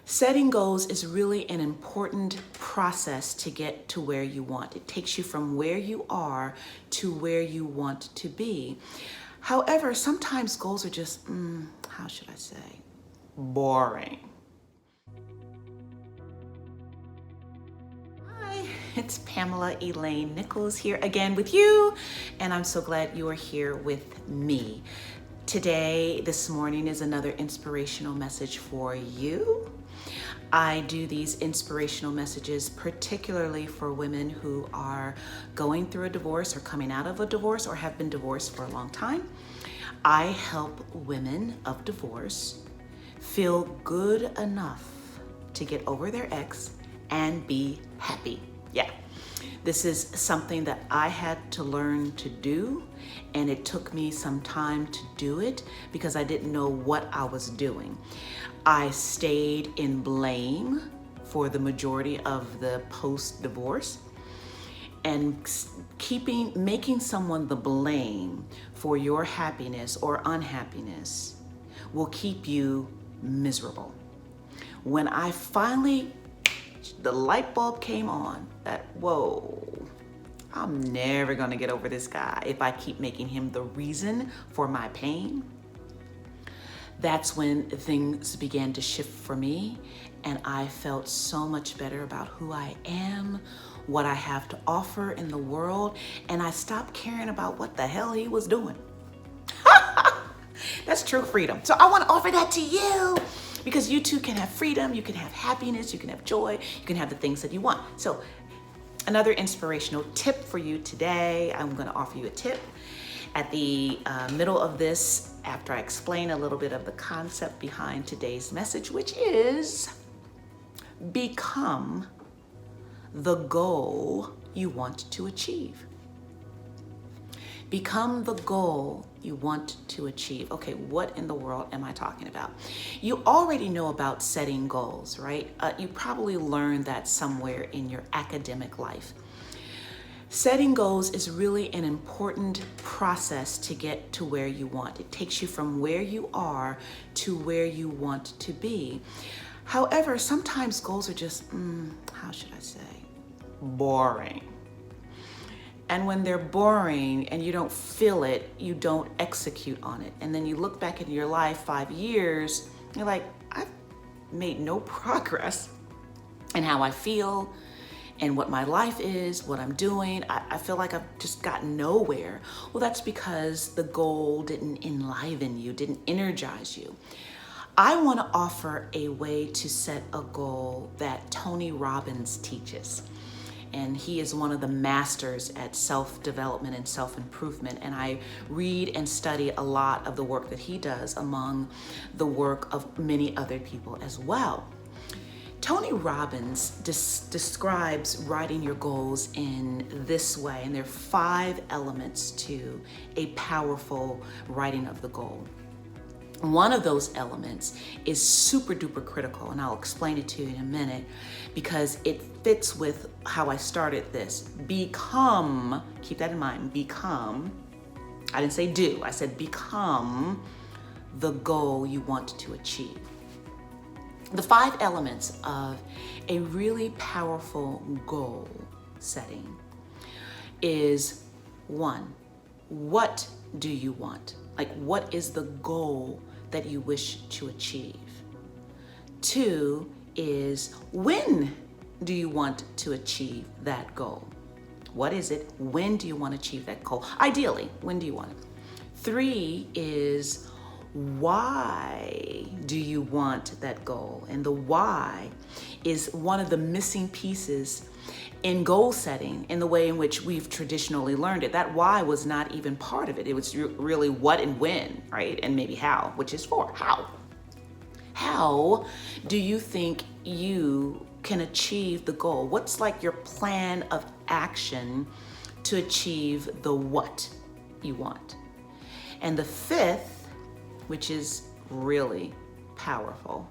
Setting goals is really an important process to get to where you want. It takes you from where you are to where you want to be. However, sometimes goals are just, how should I say, boring. Hi, it's Pamela Elaine Nichols here again with you, and I'm so glad you are here with me. Today, this morning, is another inspirational message for you. I do these inspirational messages particularly for women who are going through a divorce or coming out of a divorce or have been divorced for a long time. I help women of divorce feel good enough to get over their ex and be happy. Yeah. This is something that I had to learn to do, and it took me some time to do it because I didn't know what I was doing. I stayed in blame for the majority of the post-divorce, and making someone the blame for your happiness or unhappiness will keep you miserable. When I finally, the light bulb came on that, whoa, I'm never gonna get over this guy if I keep making him the reason for my pain. That's when things began to shift for me, and I felt so much better about who I am, what I have to offer in the world, and I stopped caring about what the hell he was doing. That's true freedom. So I want to offer that to you because you too can have freedom, you can have happiness, you can have joy, you can have the things that you want. So another inspirational tip for you today, I'm going to offer you a tip at the middle of this, after I explain a little bit of the concept behind today's message, which is become the goal you want to achieve. Become the goal you want to achieve. Okay, what in the world am I talking about? You already know about setting goals, right? You probably learned that somewhere in your academic life. Setting goals is really an important process to get to where you want. It takes you from where you are to where you want to be. However, sometimes goals are just, how should I say, boring. And when they're boring and you don't feel it, you don't execute on it. And then you look back in your life 5 years, you're like, I've made no progress in how I feel and what my life is, what I'm doing. I feel like I've just gotten nowhere. Well, that's because the goal didn't enliven you, didn't energize you. I want to offer a way to set a goal that Tony Robbins teaches. And he is one of the masters at self-development and self-improvement. And I read and study a lot of the work that he does among the work of many other people as well. Tony Robbins describes writing your goals in this way, and there are 5 elements to a powerful writing of the goal. One of those elements is super duper critical, and I'll explain it to you in a minute because it fits with how I started this. Become, keep that in mind, become, I didn't say do, I said become the goal you want to achieve. The 5 elements of a really powerful goal setting is 1, what do you want? Like, what is the goal that you wish to achieve? 2 is, when do you want to achieve that goal? What is it? When do you want to achieve that goal? Ideally, when do you want it? 3 is, why do you want that goal? And the why is one of the missing pieces in goal setting in the way in which we've traditionally learned it. That why was not even part of it. It was really what and when, right? And maybe how, which is 4. How? How do you think you can achieve the goal? What's like your plan of action to achieve the what you want? And the 5th, which is really powerful,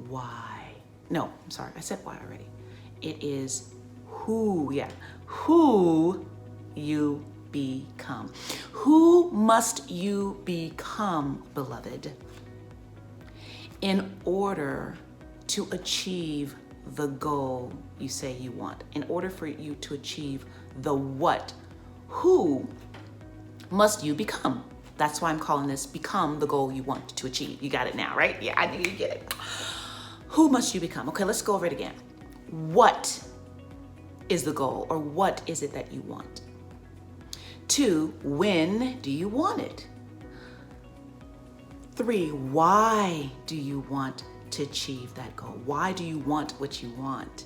why? No, I'm sorry, I said why already. It is who you become. Who must you become, beloved, in order to achieve the goal you say you want, in order for you to achieve the what, who must you become? That's why I'm calling this Become the Goal You Want to Achieve. You got it now, right? Yeah, I knew you get it. Who must you become? Okay, let's go over it again. What is the goal, or what is it that you want? 2, when do you want it? 3, why do you want to achieve that goal? Why do you want what you want?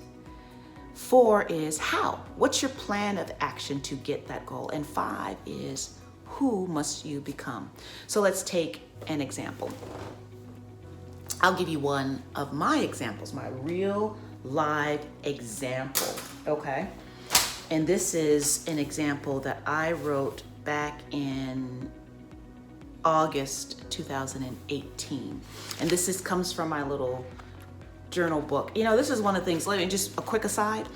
4 is how. What's your plan of action to get that goal? And 5 is who must you become? So let's take an example. I'll give you one of my examples, my real live example, okay? And this is an example that I wrote back in August 2018. And this comes from my little journal book. You know, this is one of the things, let me just a quick aside.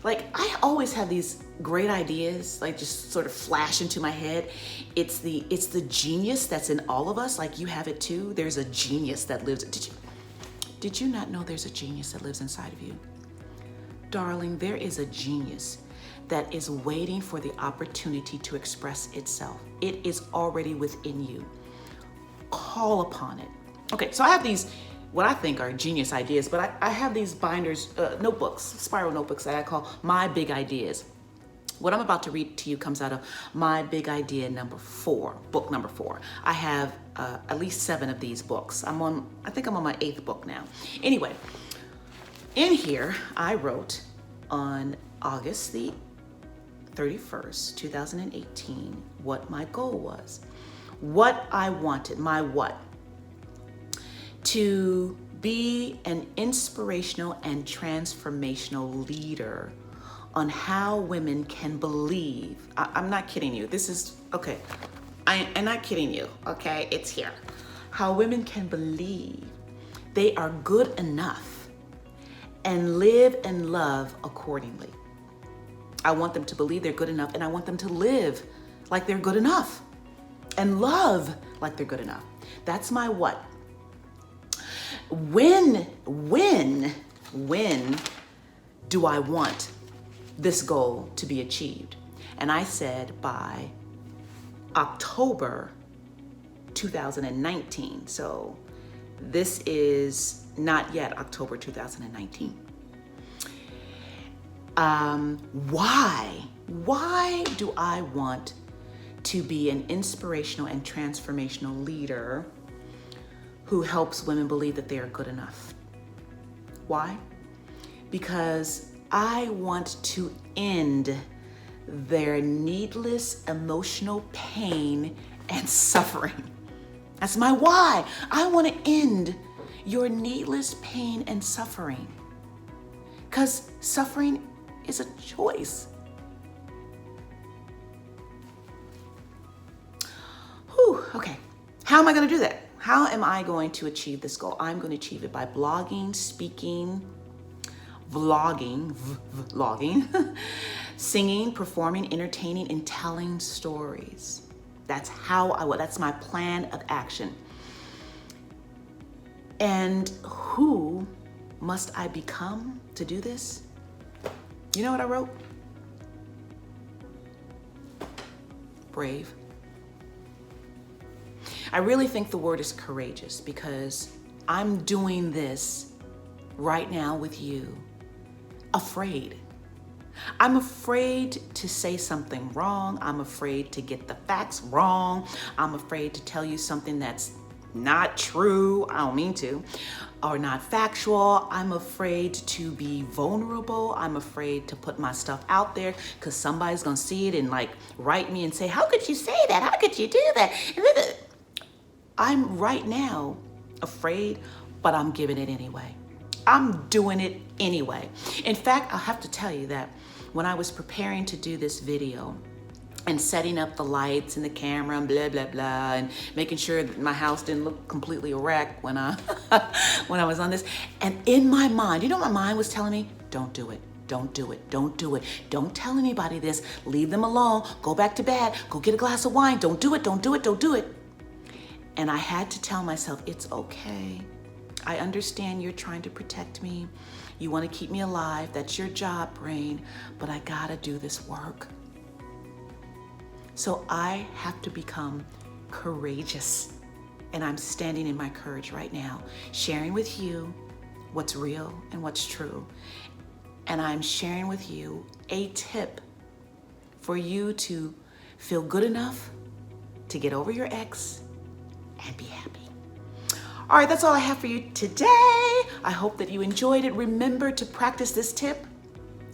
Like, I always have these great ideas, like just sort of flash into my head. It's the genius that's in all of us. Like, you have it too. There's a genius that lives. Did you not know there's a genius that lives inside of you? Darling, there is a genius that is waiting for the opportunity to express itself. It is already within you. Call upon it. Okay, so I have these, what I think are genius ideas, but I have these binders, notebooks, spiral notebooks that I call My Big Ideas. What I'm about to read to you comes out of My Big Idea number 4, book number 4. I have at least 7 of these books. I think I'm on my 8th book now. Anyway, in here, I wrote on August the 31st, 2018, what my goal was. What I wanted, my what? To be an inspirational and transformational leader on how women can believe. I'm not kidding you. This is, okay, I'm not kidding you, okay? It's here. How women can believe they are good enough and live and love accordingly. I want them to believe they're good enough, and I want them to live like they're good enough and love like they're good enough. That's my what. When do I want this goal to be achieved? And I said by October 2019. So this is not yet October 2019. Why do I want to be an inspirational and transformational leader who helps women believe that they are good enough? Why? Because I want to end their needless emotional pain and suffering. That's my why. I want to end your needless pain and suffering. Because suffering is a choice. Whew, okay. How am I going to do that? How am I going to achieve this goal? I'm going to achieve it by blogging, speaking, vlogging, singing, performing, entertaining, and telling stories. That's that's my plan of action. And who must I become to do this? You know what I wrote? Brave. I really think the word is courageous, because I'm doing this right now with you, afraid. I'm afraid to say something wrong. I'm afraid to get the facts wrong. I'm afraid to tell you something that's not true, I don't mean to, or not factual. I'm afraid to be vulnerable. I'm afraid to put my stuff out there because somebody's gonna see it and like write me and say, how could you say that? How could you do that? I'm right now afraid, but I'm giving it anyway. I'm doing it anyway. In fact, I'll have to tell you that when I was preparing to do this video and setting up the lights and the camera and blah, blah, blah, and making sure that my house didn't look completely a wreck when I was on this. And in my mind, you know what my mind was telling me? Don't do it. Don't do it. Don't do it. Don't tell anybody this. Leave them alone. Go back to bed. Go get a glass of wine. Don't do it. Don't do it. Don't do it. And I had to tell myself, it's okay. I understand you're trying to protect me. You want to keep me alive. That's your job, brain. But I gotta do this work. So I have to become courageous. And I'm standing in my courage right now, sharing with you what's real and what's true. And I'm sharing with you a tip for you to feel good enough to get over your ex and be happy. All right, that's all I have for you today. I hope that you enjoyed it. Remember to practice this tip,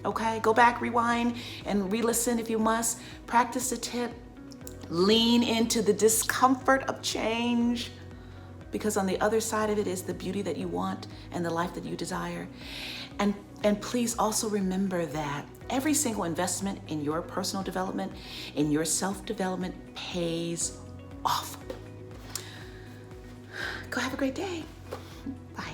okay? Go back, rewind, and re-listen if you must. Practice the tip. Lean into the discomfort of change, because on the other side of it is the beauty that you want and the life that you desire. And please also remember that every single investment in your personal development, in your self-development, pays off. Go have a great day. Bye.